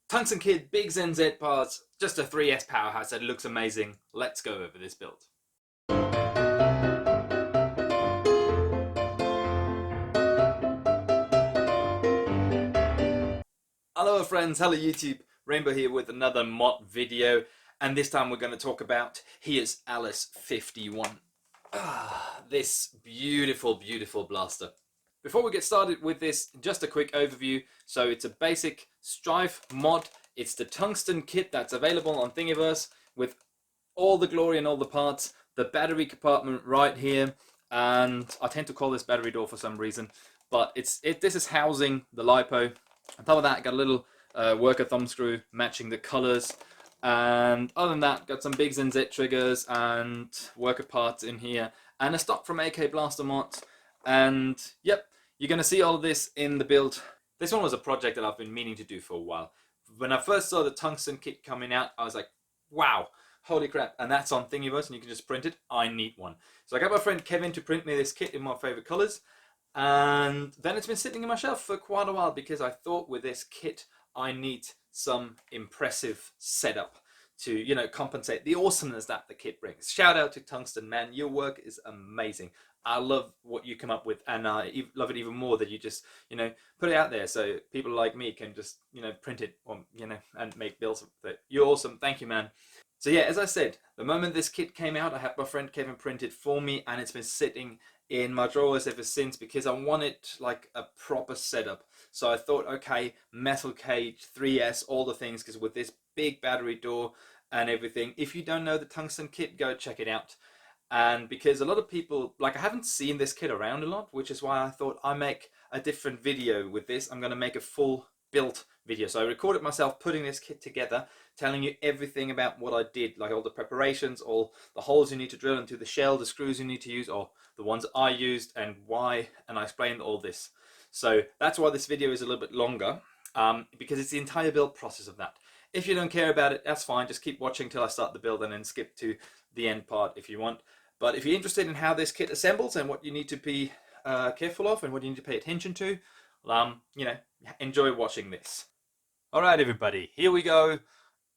Tungsten kit, big ZenZ parts, just a 3S powerhouse that looks amazing. Let's go over this build. Hello friends, hello YouTube, Rainbow here with another mod video, and this time we're going to talk about HEUS LS-51. This beautiful blaster. Before we get started with this, just a quick overview. So it's a basic Stryfe mod. It's the Tungsten kit that's available on Thingiverse with all the glory and all the parts. The battery compartment right here, and I tend to call this battery door for some reason, but this is housing the LiPo. On top of that, got a little worker thumb screw matching the colors. And other than that, got some big ZenZ triggers and worker parts in here, and a stock from AK Blaster mods. And yep, you're going to see all of this in the build. This one was a project that I've been meaning to do for a while. When I first saw the Tungsten kit coming out, I was like, wow, holy crap. And that's on Thingiverse, and you can just print it. I need one. So I got my friend Kevin to print me this kit in my favorite colors. And then it's been sitting on my shelf for quite a while because I thought with this kit, I need some impressive setup to, you know, compensate the awesomeness that the kit brings. Shout out to Tungsten, man. Your work is amazing. I love what you come up with, and I love it even more that you just, you know, put it out there so people like me can just, you know, print it or, you know, and make builds with it. You're awesome. Thank you, man. So yeah, as I said, the moment this kit came out, I had my friend Kevin print it for me, and it's been sitting in my drawers ever since because I wanted like a proper setup. So I thought, okay, metal cage, 3S, all the things, because with this big battery door and everything, if you don't know the Tungsten kit, go check it out. And because a lot of people, like, I haven't seen this kit around a lot, which is why I thought I make a different video with this. I'm going to make a full built video. So I recorded myself putting this kit together, telling you everything about what I did, like all the preparations, all the holes you need to drill into the shell, the screws you need to use, or the ones I used and why, and I explained all this. So that's why this video is a little bit longer, because it's the entire build process of that. If you don't care about it, that's fine. Just keep watching till I start the build and then skip to the end part if you want. But if you're interested in how this kit assembles and what you need to be careful of and what you need to pay attention to, you know, enjoy watching this. All right, everybody, here we go.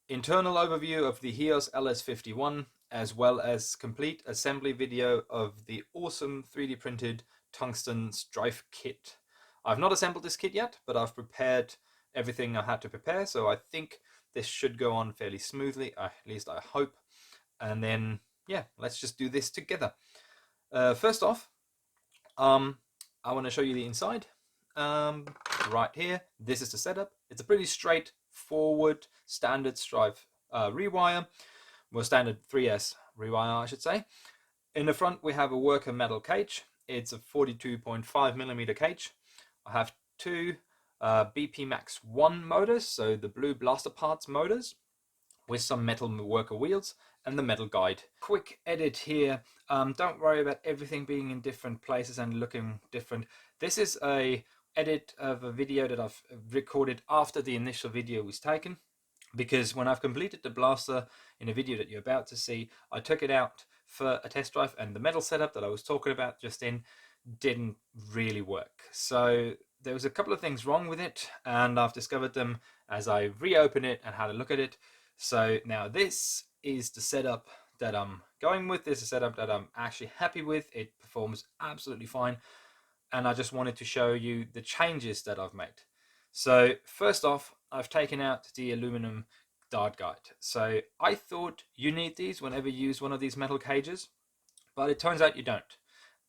Internal overview of the HEUS LS-51, as well as complete assembly video of the awesome 3D printed Tungsten Stryfe kit. I've not assembled this kit yet, but I've prepared everything I had to prepare, so I think this should go on fairly smoothly, at least I hope. And then, yeah, let's just do this together. First off, I want to show you the inside. Right here, this is the setup. It's a pretty straightforward standard Stryfe rewire, well, standard 3S rewire, I should say. In the front, we have a worker metal cage. It's a 42.5mm cage. I have two BP Max 1 motors, so the blue blaster parts motors, with some metal worker wheels and the metal guide. Quick edit here. Don't worry about everything being in different places and looking different. This is a edit of a video that I've recorded after the initial video was taken, because when I've completed the blaster in a video that you're about to see, I took it out for a test drive, and the metal setup that I was talking about just then didn't really work. So there was a couple of things wrong with it, and I've discovered them as I reopen it and had a look at it. So now this is the setup that I'm going with. This is a setup that I'm actually happy with. It performs absolutely fine, and I just wanted to show you the changes that I've made. So first off, I've taken out the aluminum dart guide. So I thought you need these whenever you use one of these metal cages, but it turns out you don't.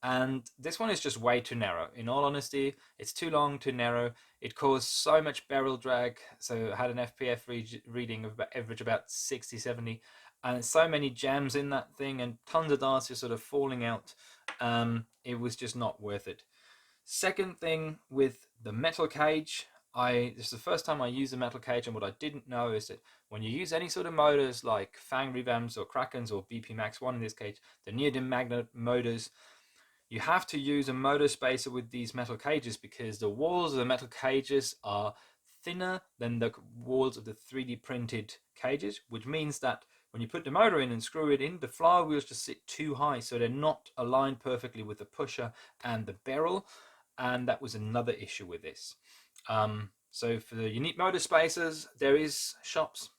And this one is just way too narrow. In all honesty, it's too long, too narrow. It caused so much barrel drag. So I had an FPF reading of average about 60, 70, and so many jams in that thing, and tons of darts just sort of falling out. It was just not worth it. Second thing with the metal cage, this is the first time I used a metal cage, and what I didn't know is that when you use any sort of motors like Fang revamps or Krakens or BP Max 1 in this case, the neodymium magnet motors, you have to use a motor spacer with these metal cages because the walls of the metal cages are thinner than the walls of the 3D printed cages, which means that when you put the motor in and screw it in, the flywheels just sit too high, so they're not aligned perfectly with the pusher and the barrel, and that was another issue with this. So for the unique motor spacers, there is shops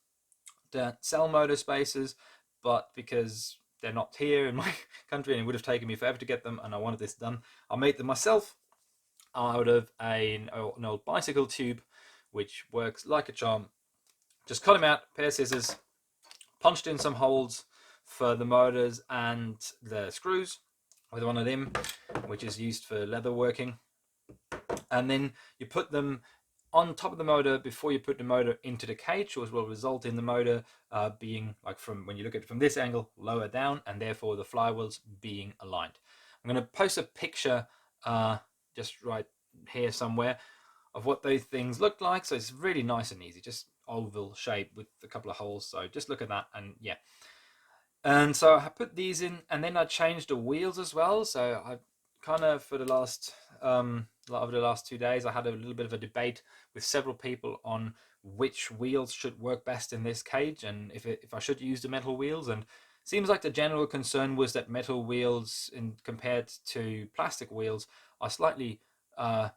that sell motor spacers, but because they're not here in my country and it would have taken me forever to get them and I wanted this done, I made them myself out of an old bicycle tube, which works like a charm. Just cut them out, pair of scissors, punched in some holes for the motors and the screws with one of them, which is used for leather working. And then you put them on top of the motor before you put the motor into the cage, which will result in the motor being, like, from when you look at it from this angle, lower down, and therefore the flywheels being aligned. I'm going to post a picture just right here somewhere of what those things look like. So it's really nice and easy, just oval shape with a couple of holes. So just look at that, and yeah. And so I put these in, and then I changed the wheels as well. So I kind of, for the last over the last 2 days, I had a little bit of a debate with several people on which wheels should work best in this cage, and if I should use the metal wheels. And it seems like the general concern was that metal wheels, compared to plastic wheels, are slightly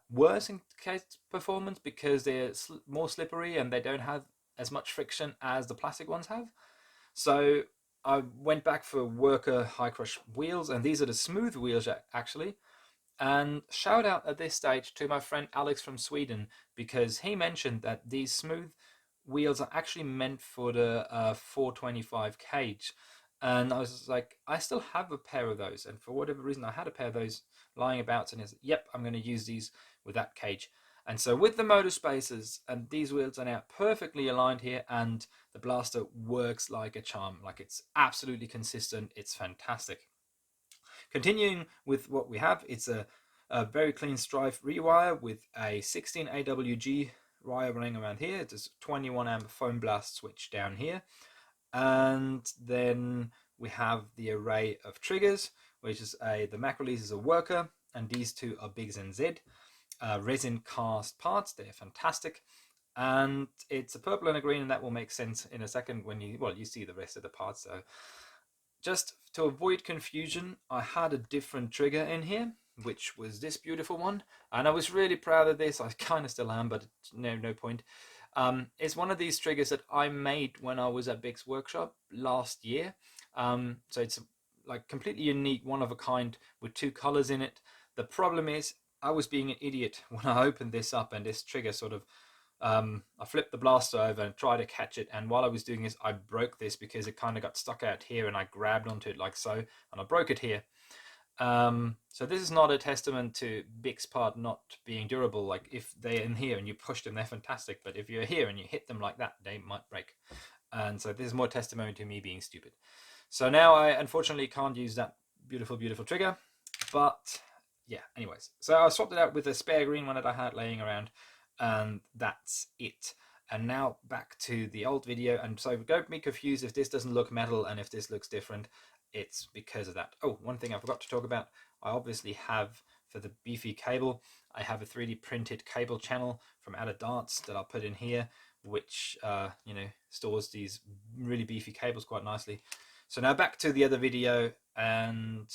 worse in case performance because they're more slippery and they don't have as much friction as the plastic ones have. So I went back for worker high crush wheels, and these are the smooth wheels actually. And shout out at this stage to my friend Alex from Sweden, because he mentioned that these smooth wheels are actually meant for the 425 cage. And I was like, I still have a pair of those, and for whatever reason I had a pair of those lying about, and it's, yep, I'm going to use these with that cage. And so with the motor spacers, and these wheels are now perfectly aligned here, and the blaster works like a charm. Like, it's absolutely consistent. It's fantastic. Continuing with what we have, it's a very clean Stryfe rewire with a 16 AWG wire running around here. There's 21 amp foam blast switch down here. And then we have the array of triggers, which is the Mac release is a worker, and these two are Biggs and Z. Resin cast parts, they're fantastic. And it's a purple and a green, and that will make sense in a second when you see the rest of the parts. So just to avoid confusion, I had a different trigger in here, which was this beautiful one, and I was really proud of this. I kind of still am, but no point. It's one of these triggers that I made when I was at Big's workshop last year. So it's like completely unique, one of a kind, with two colors in it. The problem is I was being an idiot when I opened this up, and this trigger sort of I flipped the blaster over and tried to catch it, and while I was doing this I broke this because it kind of got stuck out here, and I grabbed onto it like so, and I broke it here. So this is not a testament to Big's part not being durable. Like, if they're in here and you push them, they're fantastic, but if you're here and you hit them like that, they might break. And so this is more testimony to me being stupid. So now I unfortunately can't use that beautiful trigger, but yeah, anyways. So I swapped it out with a spare green one that I had laying around, and that's it. And now back to the old video. And so don't be confused if this doesn't look metal and if this looks different. It's because of that. Oh, one thing I forgot to talk about. I obviously have, for the beefy cable, I have a 3D printed cable channel from Out of Darts that I'll put in here, which stores these really beefy cables quite nicely. So now back to the other video, and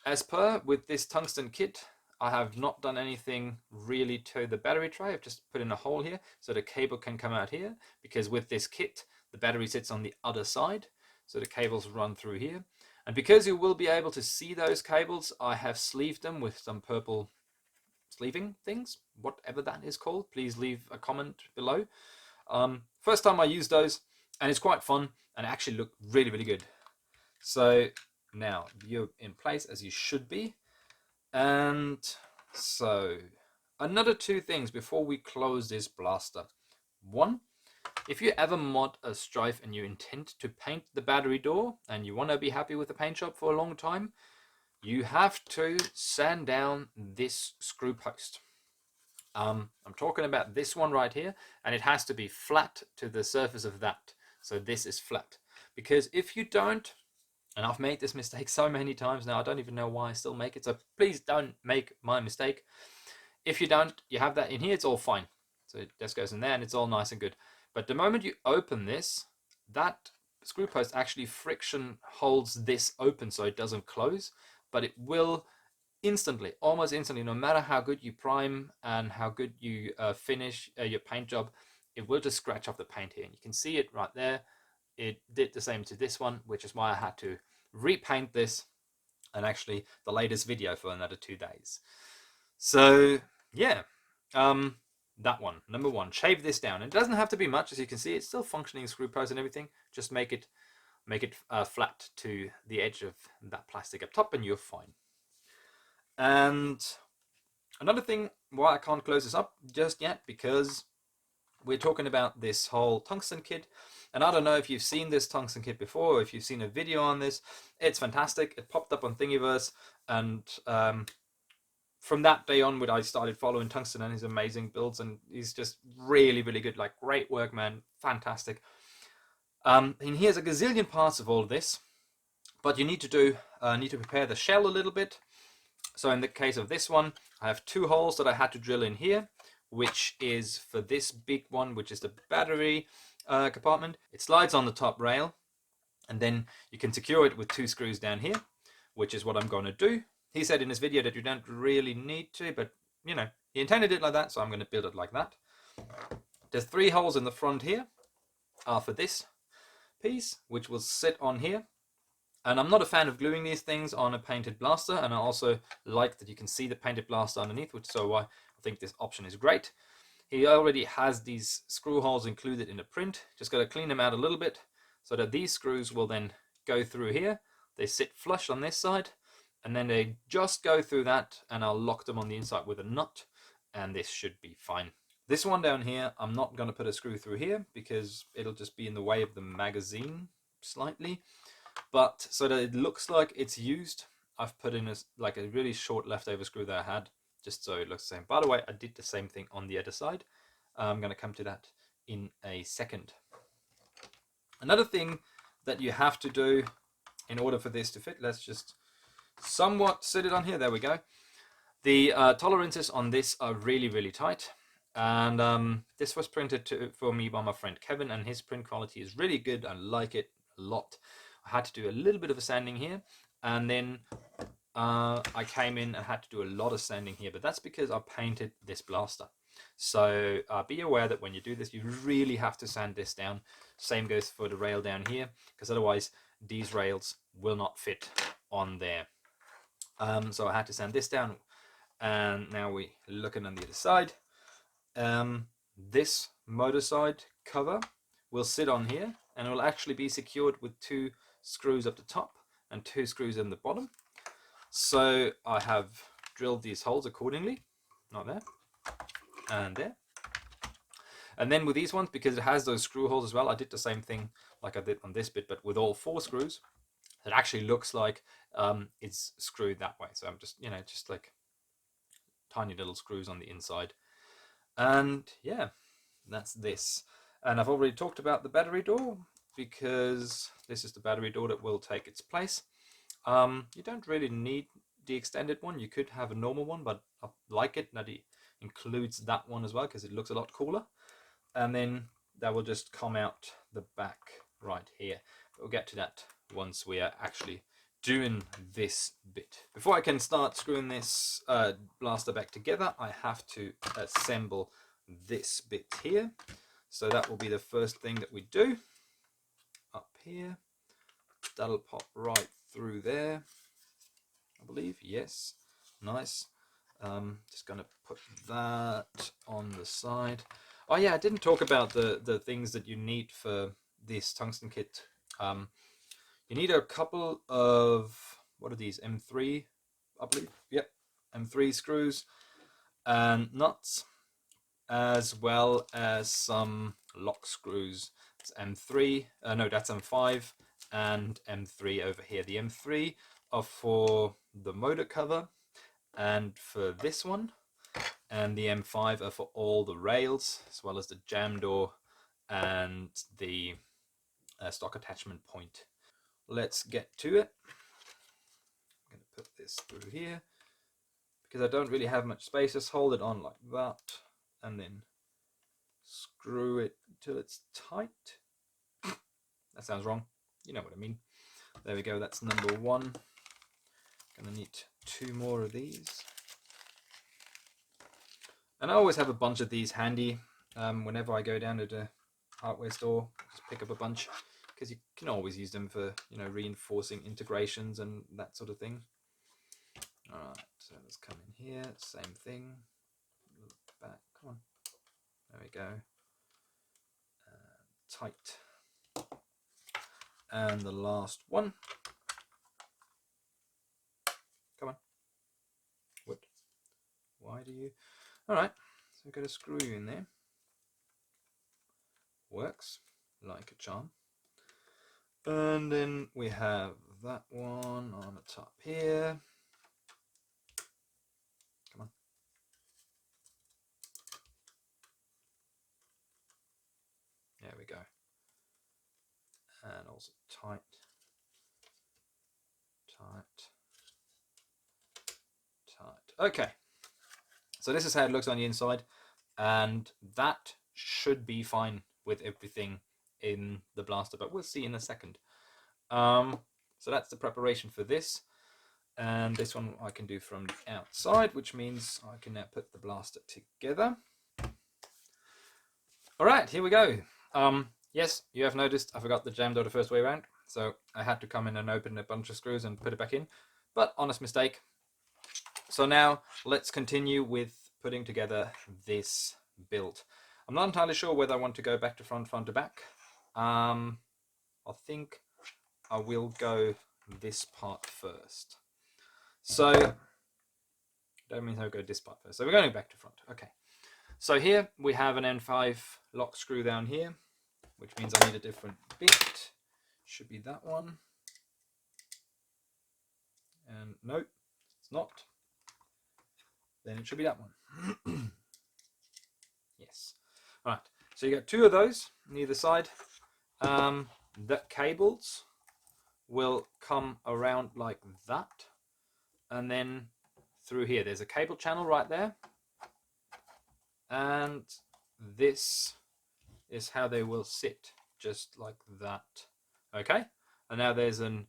as per with this tungsten kit, I have not done anything really to the battery tray. I've just put in a hole here so the cable can come out here, because with this kit the battery sits on the other side, so the cables run through here. And because you will be able to see those cables, I have sleeved them with some purple sleeving things, whatever that is called. Please leave a comment below. First time I used those, and it's quite fun, and actually look really good. So now you're in place as you should be. And so another two things before we close this blaster. One, if you ever mod a Stryfe and you intend to paint the battery door and you want to be happy with the paint job for a long time, you have to sand down this screw post. I'm talking about this one right here, and it has to be flat to the surface of that. So this is flat, because if you don't, and I've made this mistake so many times now, I don't even know why I still make it, so please don't make my mistake. If you don't, you have that in here, it's all fine. So it just goes in there and it's all nice and good. But the moment you open this, that screw post actually friction holds this open so it doesn't close, but it will instantly, almost instantly, no matter how good you prime and how good you finish your paint job, it will just scratch off the paint here. And you can see it right there. It did the same to this one, which is why I had to repaint this, and actually the latest video for another 2 days. So yeah, that one, number one, shave this down. It doesn't have to be much, as you can see. It's still functioning screw post and everything. Just make it flat to the edge of that plastic up top, and you're fine. And another thing why I can't close this up just yet, because we're talking about this whole tungsten kit, and I don't know if you've seen this tungsten kit before, or if you've seen a video on this. It's fantastic. It popped up on Thingiverse, and from that day onward, I started following Tungsten and his amazing builds, and he's just really, really good. Like, great work, man. Fantastic. And he has a gazillion parts of all of this, but you need to prepare the shell a little bit. So in the case of this one, I have 2 holes that I had to drill in here, which is for this big one, which is the battery compartment. It slides on the top rail, and then you can secure it with 2 screws down here, which is what I'm going to do. He said in his video that you don't really need to, but you know, he intended it like that, so I'm going to build it like that. There's 3 holes in the front here for this piece, which will sit on here. And I'm not a fan of gluing these things on a painted blaster, and I also like that you can see the painted blaster underneath, which so I think this option is great. He already has these screw holes included in the print. Just got to clean them out a little bit so that these screws will then go through here. They sit flush on this side, and then they just go through that, and I'll lock them on the inside with a nut, and this should be fine. This one down here, I'm not going to put a screw through here because it'll just be in the way of the magazine slightly. But so that it looks like it's used, I've put in a really short leftover screw that I had, just so it looks the same. By the way, I did the same thing on the other side. I'm going to come to that in a second. Another thing that you have to do in order for this to fit, let's just somewhat sit it on here. There we go. The tolerances on this are really, really tight. And this was printed for me by my friend Kevin, and his print quality is really good. I like it a lot. I had to do a little bit of a sanding here, and then I came in and had to do a lot of sanding here, but that's because I painted this blaster. So be aware that when you do this, you really have to sand this down. Same goes for the rail down here, because otherwise these rails will not fit on there. So I had to sand this down, and now we're looking on the other side. This motor side cover will sit on here, and it will actually be secured with 2 screws up the top and 2 screws in the bottom. So I have drilled these holes accordingly, not there and there. And then with these ones, because it has those screw holes as well, I did the same thing like I did on this bit, but with all 4 screws. It actually looks like it's screwed that way. So I'm just, just like tiny little screws on the inside. And yeah, that's this. And I've already talked about the battery door, because this is the battery door that will take its place. You don't really need the extended one. You could have a normal one, but I like it that it includes that one as well, because it looks a lot cooler. And then that will just come out the back right here. We'll get to that once we are actually doing this bit. Before I can start screwing this blaster back together, I have to assemble this bit here. So that will be the first thing that we do. Up here, that'll pop right through there, I believe. Yes, nice. Just gonna put that on the side. Oh yeah, I didn't talk about the things that you need for this tungsten kit. You need a couple of, what are these, M3, I believe. Yep, M3 screws and nuts, as well as some lock screws. It's M3, no, that's M5 and M3 over here. The M3 are for the motor cover and for this one, and the M5 are for all the rails, as well as the jam door and the stock attachment point. Let's get to it. I'm going to put this through here, because I don't really have much space. Just hold it on like that, and then screw it till it's tight. That sounds wrong. You know what I mean. There we go. That's number 1. Gonna need 2 more of these. And I always have a bunch of these handy whenever I go down to the hardware store. Just pick up a bunch because you can always use them for, you know, reinforcing integrations and that sort of thing. Alright, so let's come in here, same thing. Back, come on. There we go. Tight. And the last one. Come on. What? Why do you? Alright, so we've got a screw in there. Works like a charm. And then we have that one on the top here. Come on. There we go. And also tight. Okay, so this is how it looks on the inside, and that should be fine with everything in the blaster, but we'll see in a second. So that's the preparation for this, and this one I can do from the outside, which means I can now put the blaster together. Alright, here we go. Yes, you have noticed I forgot the jam door the first way around, so I had to come in and open a bunch of screws and put it back in, but honest mistake. So now let's continue with putting together this build. I'm not entirely sure whether I want to go back to front, front to back. I think I will go this part first. So, don't mean I'll go this part first. So we're going back to front. Okay. So here we have an N5 lock screw down here, which means I need a different bit. Should be that one. And nope, it's not. Then it should be that one. Yes. All right. So you got 2 of those on either side. The cables will come around like that, and then through here. There's a cable channel right there, and this is how they will sit, just like that. Okay. And now there's an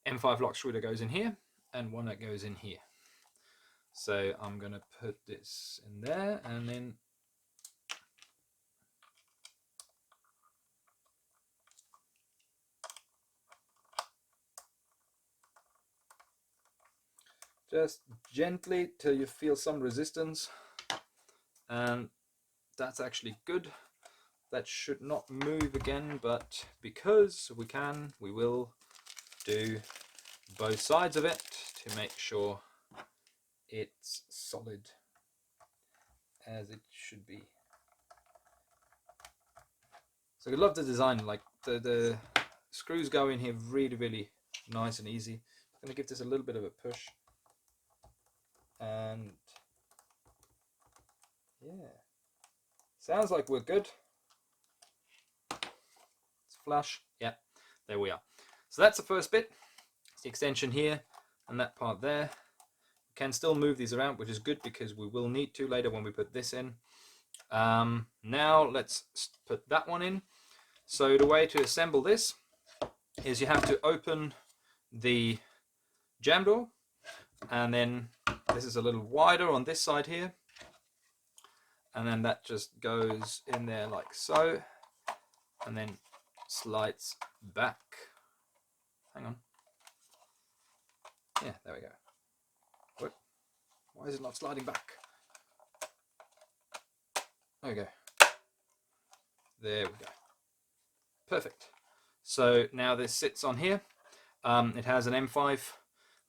M5 lock screw that goes in here, and one that goes in here. So I'm going to put this in there, and then just gently till you feel some resistance, and that's actually good. That should not move again, but because we can, we will do both sides of it to make sure it's solid as it should be. So I love the design, like the screws go in here really nice and easy. I'm going to give this a little bit of a push, and yeah, sounds like we're good. Let's flush. Yeah, there we are. So that's the first bit. It's the extension here and that part there. We can still move these around, which is good because we will need to later when we put this in. Now let's put that one in. So the way to assemble this is you have to open the jam door, and then this is a little wider on this side here, and then that just goes in there like so, and then slides back. Hang on. Yeah, there we go. What? Why is it not sliding back? There we go. There we go. Perfect. So now this sits on here. It has an M5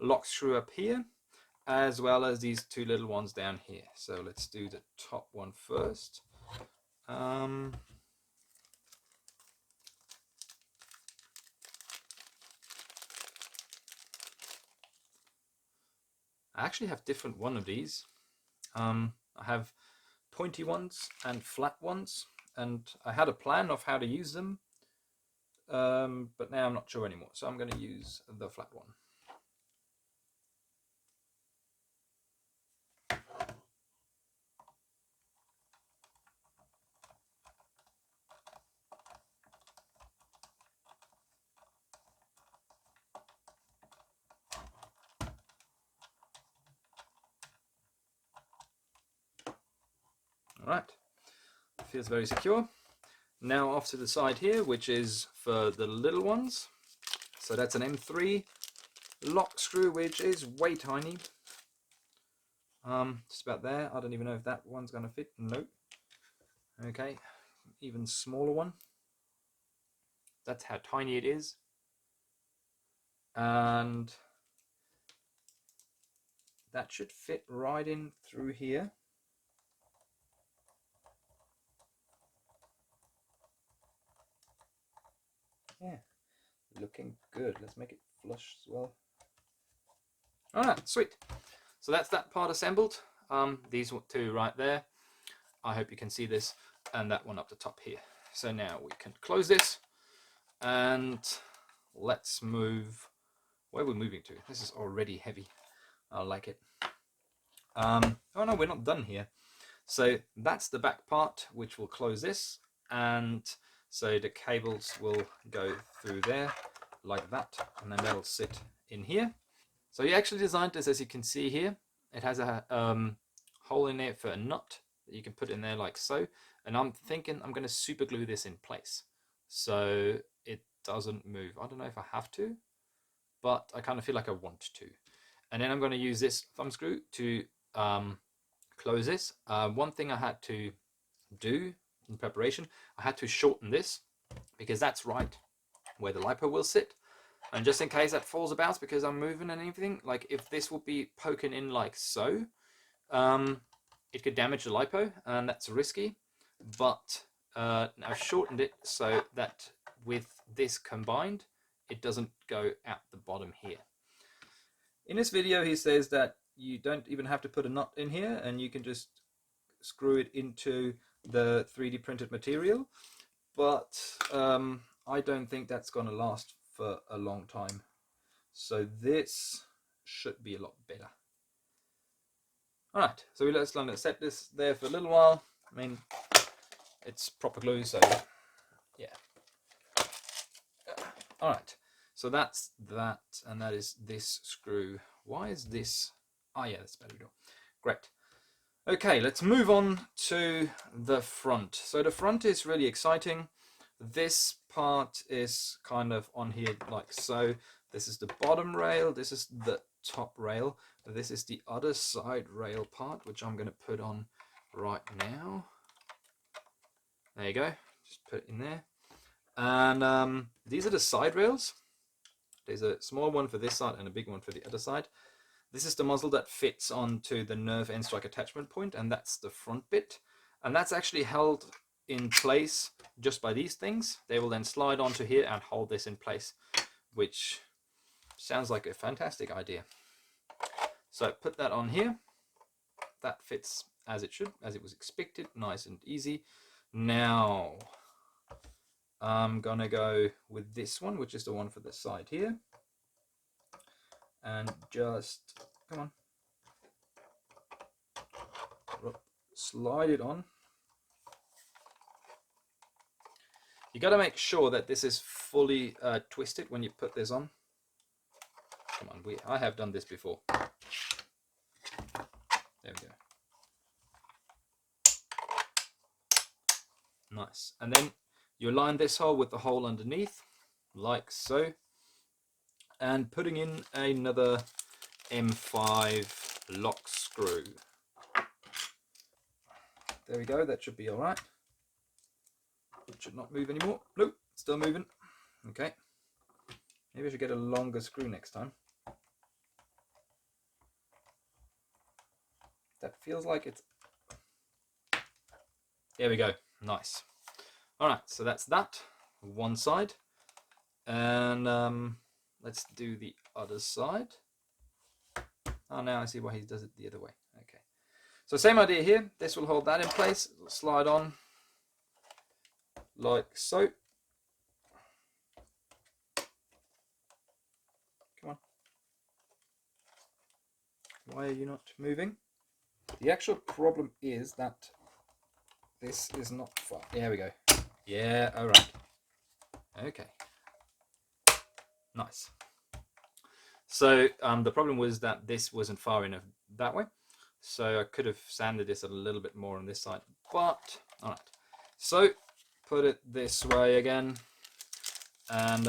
lock screw up here, as well as these 2 little ones down here. So let's do the top one first. I actually have different one of these. I have pointy ones and flat ones, and I had a plan of how to use them, but now I'm not sure anymore, so I'm going to use the flat one. Alright, feels very secure. Now off to the side here, which is for the little ones. So that's an M3 lock screw, which is way tiny. Just about there. I don't even know if that one's going to fit. Nope. Okay, even smaller one. That's how tiny it is. And that should fit right in through here. Yeah, looking good. Let's make it flush as well. Alright, sweet. So that's that part assembled. These two right there. I hope you can see this, and that one up the top here. So now we can close this, and let's move. Where are we moving to? This is already heavy. I like it. Oh no, we're not done here. So that's the back part, which will close this, and so the cables will go through there like that, and then that'll sit in here. So he actually designed this, as you can see here. It has a hole in there for a nut that you can put in there like so, and I'm thinking I'm going to super glue this in place so it doesn't move. I don't know if I have to, but I kind of feel like I want to. And then I'm going to use this thumb screw to close this. One thing I had to do in preparation, I had to shorten this because that's right where the lipo will sit. And just in case that falls about because I'm moving and everything, like if this would be poking in like so, it could damage the lipo, and that's risky. But I've shortened it so that with this combined, it doesn't go out the bottom here. In this video, he says that you don't even have to put a nut in here, and you can just screw it into the 3D printed material. But I don't think that's going to last for a long time. So this should be a lot better. Alright, so let's set this there for a little while. I mean, it's proper glue, so yeah. Alright, so that's that, and that is this screw. Why is this? Oh yeah, that's better. Great. Okay, let's move on to the front. So the front is really exciting. This part is kind of on here like so. This is the bottom rail, this is the top rail, this is the other side rail part, which I'm going to put on right now. There you go, just put it in there. And these are the side rails. There's a small one for this side and a big one for the other side. This is the muzzle that fits onto the Nerf Stryfe attachment point, and that's the front bit. And that's actually held in place just by these things. They will then slide onto here and hold this in place, which sounds like a fantastic idea. So put that on here. That fits as it should, as it was expected, nice and easy. Now I'm gonna go with this one, which is the one for the side here, and just come on, slide it on. You got to make sure that this is fully twisted when you put this on. Come on, I have done this before. There we go. Nice. And then you align this hole with the hole underneath, like so. And putting in another M5 lock screw. There we go, that should be alright. It should not move anymore. Nope, still moving. Okay. Maybe I should get a longer screw next time. That feels like it's... There we go. Nice. Alright, so that's that. One side. And let's do the other side. Oh, now I see why he does it the other way. Okay. So same idea here. This will hold that in place. It'll slide on like so. Come on. Why are you not moving? The actual problem is that this is not far. There we go. Yeah, alright. Okay. Nice. So the problem was that this wasn't far enough that way. so I could have sanded this a little bit more on this side, but all right. So put it this way again, and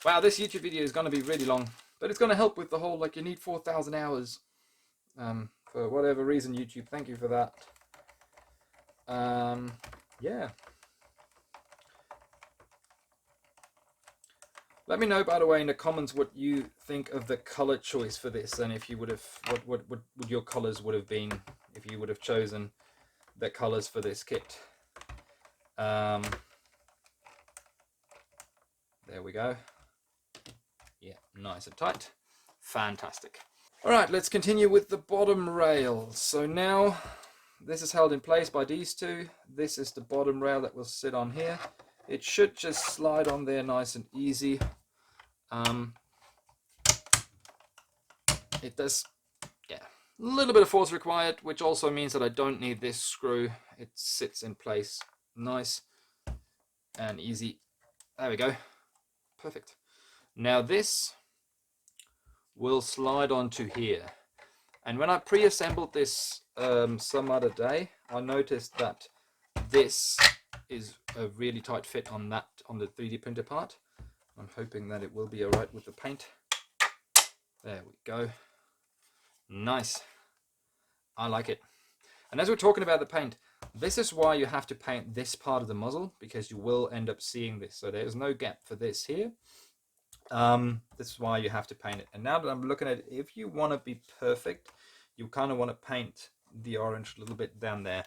wow, this YouTube video is going to be really long, but it's going to help with the whole, like, you need 4,000 hours for whatever reason. YouTube, thank you for that. Yeah. Let me know, by the way, in the comments what you think of the color choice for this, and if you would have, what would your colors would have been if you would have chosen the colors for this kit. There we go. Yeah, nice and tight. Fantastic. All right, let's continue with the bottom rail. So now this is held in place by these two. This is the bottom rail that will sit on here. It should just slide on there nice and easy. It does, yeah, a little bit of force required, which also means that I don't need this screw. It sits in place nice and easy. There we go. Perfect. Now this will slide onto here. And when I pre-assembled this some other day, I noticed that this is a really tight fit on the 3D printer part. I'm hoping that it will be alright with the paint. There we go. Nice. I like it. And as we're talking about the paint, this is why you have to paint this part of the muzzle, because you will end up seeing this. So there's no gap for this here. This is why you have to paint it. And now that I'm looking at it, if you want to be perfect, you kind of want to paint the orange a little bit down there.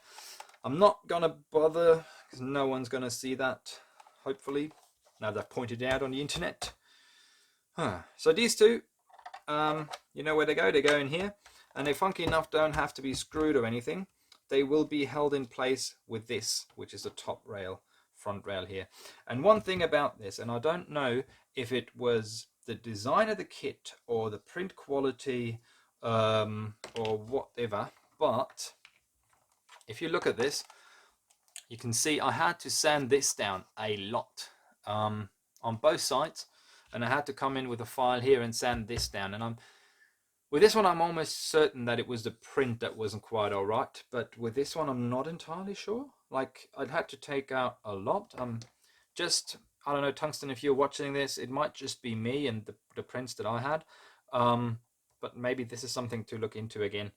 I'm not going to bother, because no one's going to see that, hopefully, now that I've pointed it out on the internet. So these two, you know where they go? They go in here, and they, funky enough, don't have to be screwed or anything. They will be held in place with this, which is the top rail, front rail here. And one thing about this, and I don't know if it was the design of the kit or the print quality or whatever, but if you look at this, you can see I had to sand this down a lot on both sides, and I had to come in with a file here and sand this down. And with this one, I'm almost certain that it was the print that wasn't quite all right, but with this one, I'm not entirely sure. Like, I'd had to take out a lot. I don't know, Tungsten, if you're watching this, it might just be me and the prints that I had, but maybe this is something to look into again.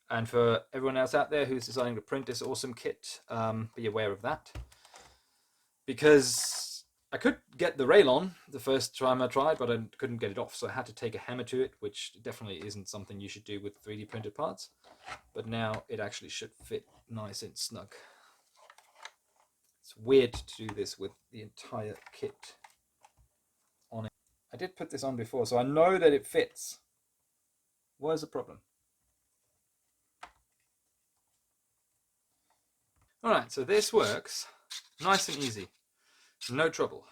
And for everyone else out there who's deciding to print this awesome kit, be aware of that. Because I could get the rail on the first time I tried, but I couldn't get it off, so I had to take a hammer to it, which definitely isn't something you should do with 3D printed parts. But now it actually should fit nice and snug. It's weird to do this with the entire kit on it. I did put this on before, so I know that it fits. Where's the problem? Alright, so this works nice and easy. No trouble.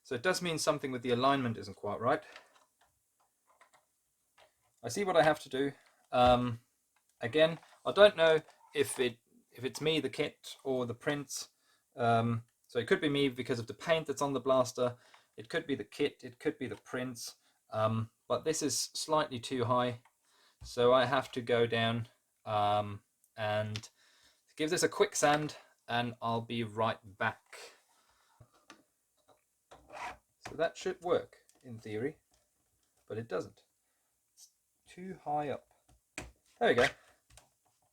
So it does mean something with the alignment isn't quite right. I see what I have to do. Again, I don't know if it's me, the kit, or the prints. So it could be me because of the paint that's on the blaster. It could be the kit. It could be the prints. But this is slightly too high, so I have to go down and give this a quick sand, and I'll be right back. So that should work in theory, but it doesn't. It's too high up. There we go.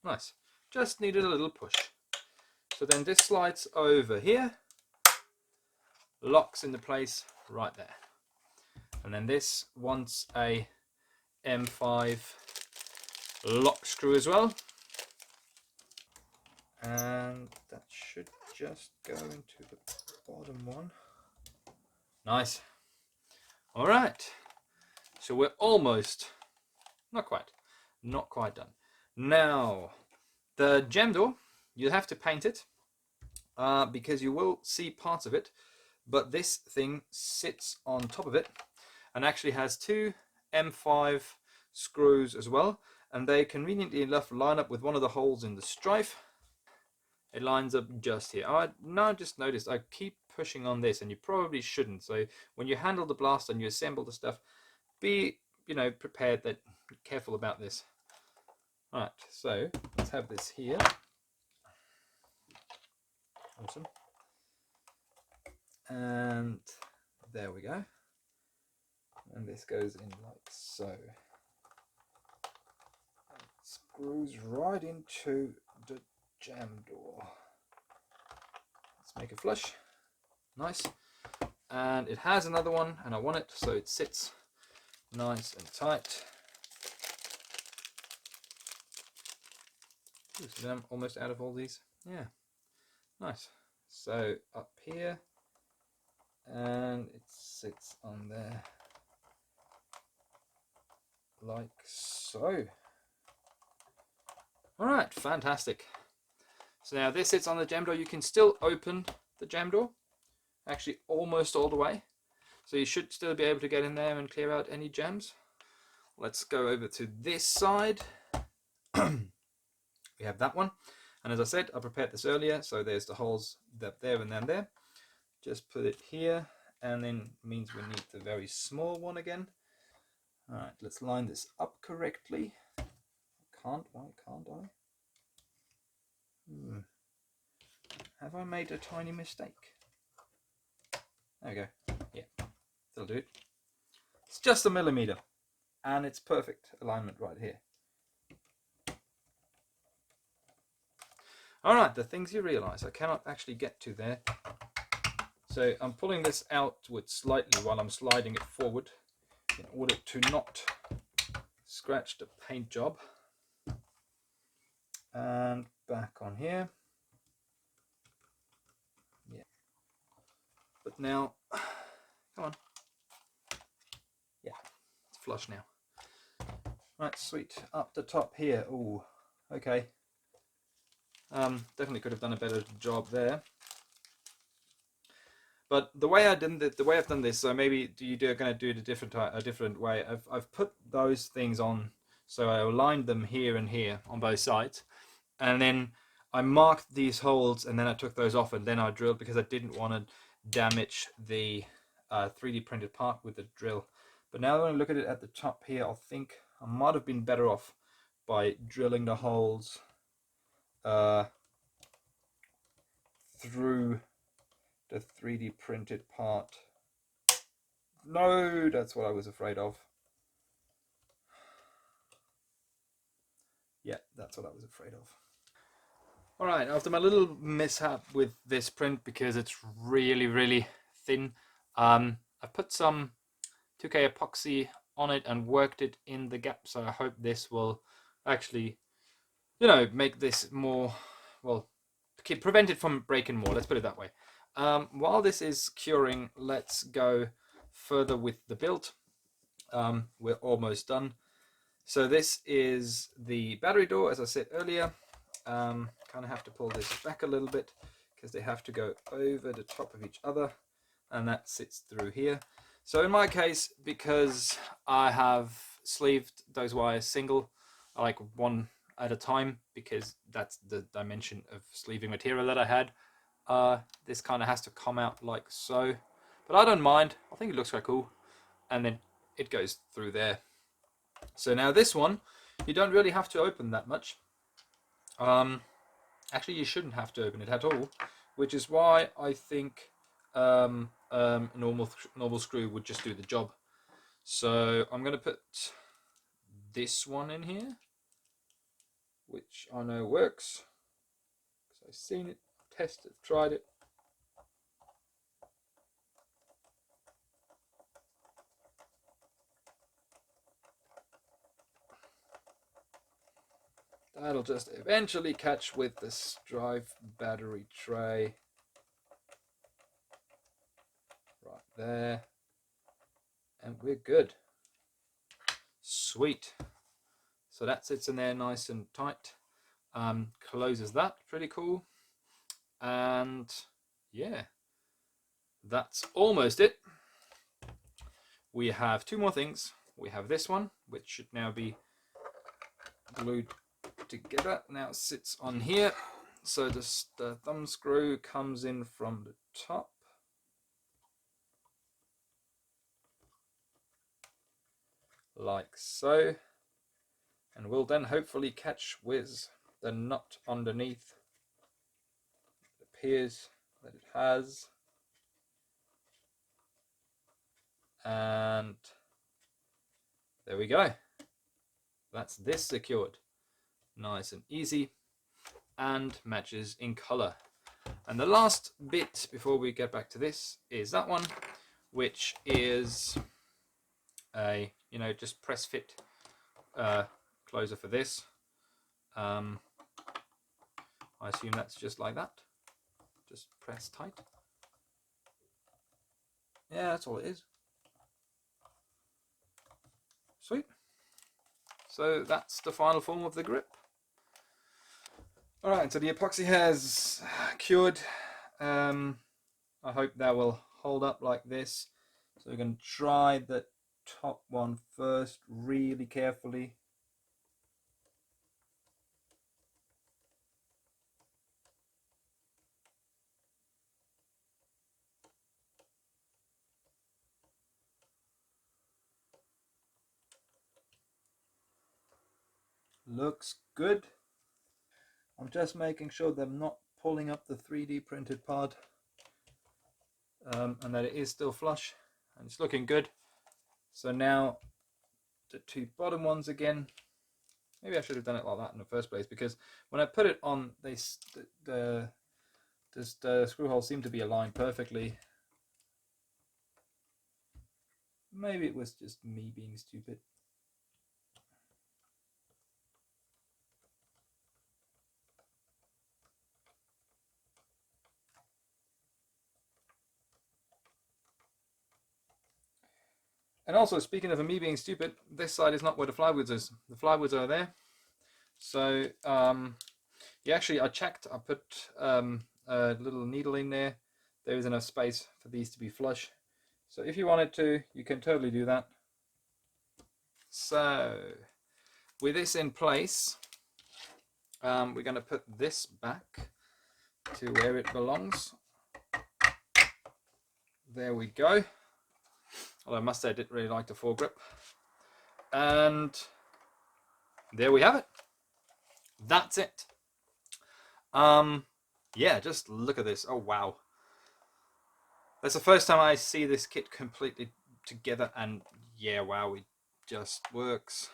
Nice. Just needed a little push. So then this slides over here, locks into place right there. And then this wants a M5 lock screw as well. And that should just go into the bottom one. Nice. All right. So we're almost, not quite done. Now, the gem door, you'll have to paint it because you will see parts of it, but this thing sits on top of it and actually has two M5 screws as well, and they conveniently enough line up with one of the holes in the Stryfe. It lines up just here. I now just noticed I keep pushing on this, and you probably shouldn't. So when you handle the blaster and you assemble the stuff, be prepared, that careful about this. Right, so let's have this here. Awesome. And there we go. And this goes in like so. It screws right into the jam door. Let's make it flush. Nice. And it has another one, and I want it so it sits nice and tight. So I'm almost out of all these. Yeah, nice. So up here, and it sits on there like so. All right, fantastic. So now this sits on the jam door. You can still open the jam door, actually almost all the way. So you should still be able to get in there and clear out any jams. Let's go over to this side. We have that one. And as I said, I prepared this earlier. So there's the holes there and then there. Just put it here, and then means we need the very small one again. All right, let's line this up correctly. Why can't I? Have I made a tiny mistake? There we go. Yeah, that'll do it. It's just a millimeter, and it's perfect alignment right here. All right, the things you realize I cannot actually get to there. So I'm pulling this outwards slightly while I'm sliding it forward in order to not scratch the paint job. And back on here. Yeah. But now, come on. Yeah, it's flush now. Right, sweet. Up the top here. Oh, okay. Definitely could have done a better job there. But the way I've done this, so maybe you're going to do it a different way. I've put those things on, so I aligned them here and here on both sides, and then I marked these holes, and then I took those off, and then I drilled because I didn't want to damage the 3D printed part with the drill. But now when I look at it at the top here, I think I might have been better off by drilling the holes through the 3D printed part. No, that's what I was afraid of. Yeah, that's what I was afraid of. All right, after my little mishap with this print, because it's really, really thin, I put some 2K epoxy on it and worked it in the gap. So I hope this will actually, make this more, well, prevent it from breaking more. Let's put it that way. While this is curing, let's go further with the build. We're almost done. So this is the battery door, as I said earlier. Kind of have to pull this back a little bit because they have to go over the top of each other, and that sits through here. So in my case, because I have sleeved those wires single, like one at a time, because that's the dimension of sleeving material that I had, this kind of has to come out like so. But I don't mind. I think it looks quite cool. And then it goes through there. So now this one, you don't really have to open that much. Actually, you shouldn't have to open it at all, which is why I think a normal screw would just do the job. So I'm going to put this one in here, which I know works because I've seen it, tested, tried it. That'll just eventually catch with the Stryfe battery tray. Right there. And we're good. Sweet. So that sits in there nice and tight. Closes that. Pretty cool. And yeah, that's almost it. We have two more things. We have this one, which should now be glued together. Now it sits on here. So the thumb screw comes in from the top. Like so. and will then hopefully catch with the nut underneath. It appears that it has. And there we go. That's this secured. Nice and easy, and matches in color. And the last bit before we get back to this is that one, which is a, you know, just press fit closer for this. I assume that's just like that. Just press tight. Yeah, that's all it is. Sweet. So that's the final form of the grip. Alright, so the epoxy has cured. I hope that will hold up like this. So we're going to try the top one first really carefully. Looks good. I'm just making sure that I'm not pulling up the 3D printed part, and that it is still flush, and it's looking good. So now the two bottom ones again. Maybe I should have done it like that in the first place, because when I put it on, the screw holes seem to be aligned perfectly. Maybe it was just me being stupid. And also, speaking of me being stupid, this side is not where the flywoods is. The flywoods are there. So, yeah, actually, I checked. I put a little needle in there. There is enough space for these to be flush. So if you wanted to, you can totally do that. So, with this in place, we're going to put this back to where it belongs. There we go. Although I must say I didn't really like the foregrip. And there we have it. That's it. Yeah, just look at this. Oh, wow. That's the first time I see this kit completely together, and yeah, wow, it just works.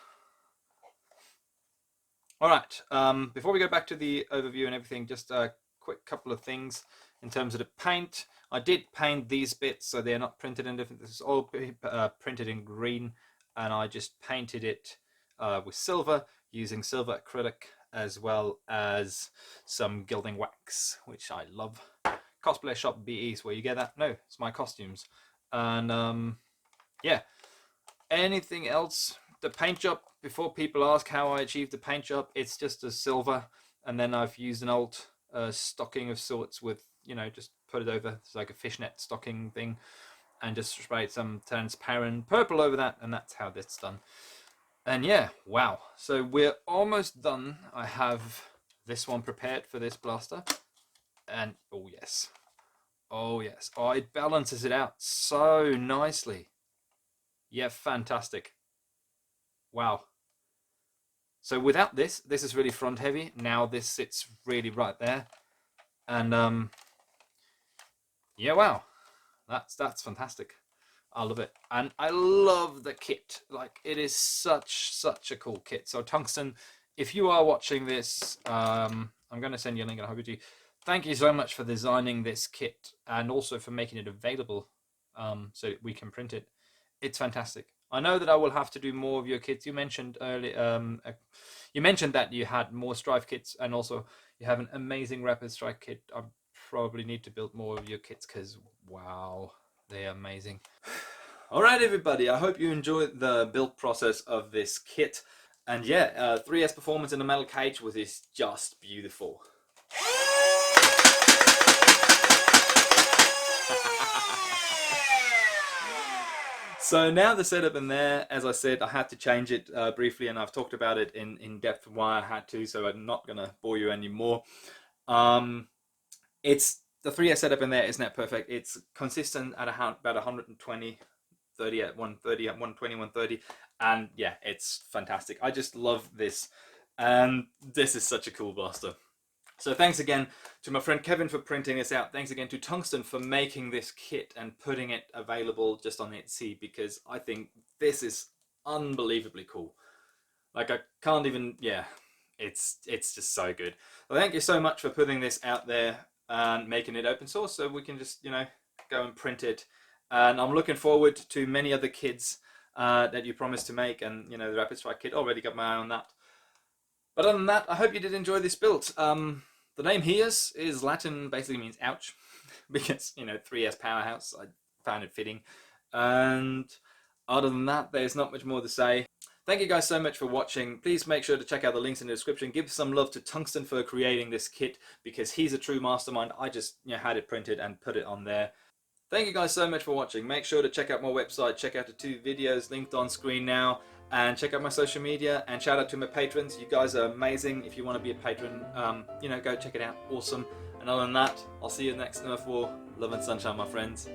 All right, before we go back to the overview and everything, just a quick couple of things in terms of the paint. I did paint these bits, so they're not printed in different. This is all printed in green, and I just painted it with silver, using silver acrylic as well as some gilding wax, which I love. Cosplay Shop BE is where you get that. No, it's my costumes. And yeah, anything else? The paint job, before people ask how I achieved the paint job, it's just a silver, and then I've used an old stocking of sorts with, you know, just put it over. It's like a fishnet stocking thing, and just sprayed some transparent purple over that, and that's how that's done. And yeah, wow. So we're almost done. I have this one prepared for this blaster. And oh yes. Oh yes. Oh, it balances it out so nicely. Yeah, fantastic. Wow. So without this is really front heavy. Now this sits really right there. And yeah, wow. That's fantastic. I love it, and I love the kit. Like, it is such a cool kit. So Tungsten, if you are watching this, I'm going to send you a link and I hope you do. Thank you so much for designing this kit, and also for making it available so we can print it. It's fantastic. I know that I will have to do more of your kits. You mentioned earlier, you mentioned that you had more Stryfe kits, and also you have an amazing Rapid Strike kit. I probably need to build more of your kits, because wow, they're amazing. All right, everybody, I hope you enjoyed the build process of this kit. And yeah, 3S performance in the metal cage was just beautiful. So now the setup in there, as I said, I had to change it briefly, and I've talked about it in depth why I had to, so I'm not going to bore you anymore. It's the 3S setup in there isn't that perfect. It's consistent at about 120 130 at 130 at 120, 130, and yeah, it's fantastic. I just love this, and this is such a cool blaster. So thanks again to my friend Kevin for printing this out. Thanks again to Tungsten for making this kit and putting it available just on Etsy, because I think this is unbelievably cool. Like, I can't even, yeah, it's just so good. Well, thank you so much for putting this out there and making it open source so we can just, you know, go and print it. And I'm looking forward to many other kits that you promised to make, and, you know, the Rapid Strike kit, already got my eye on that. But other than that, I hope you did enjoy this build. The name HEUS is Latin, basically means ouch, because, you know, 3S Powerhouse, I found it fitting. And other than that, there's not much more to say. Thank you guys so much for watching. Please make sure to check out the links in the description. Give some love to Tungsten for creating this kit, because he's a true mastermind. I just, you know, had it printed and put it on there. Thank you guys so much for watching. Make sure to check out my website, check out the 2 videos linked on screen now, and check out my social media, and shout out to my patrons. You guys are amazing. If you want to be a patron, you know, go check it out. Awesome. And other than that, I'll see you next Nerf War. Love and sunshine, my friends.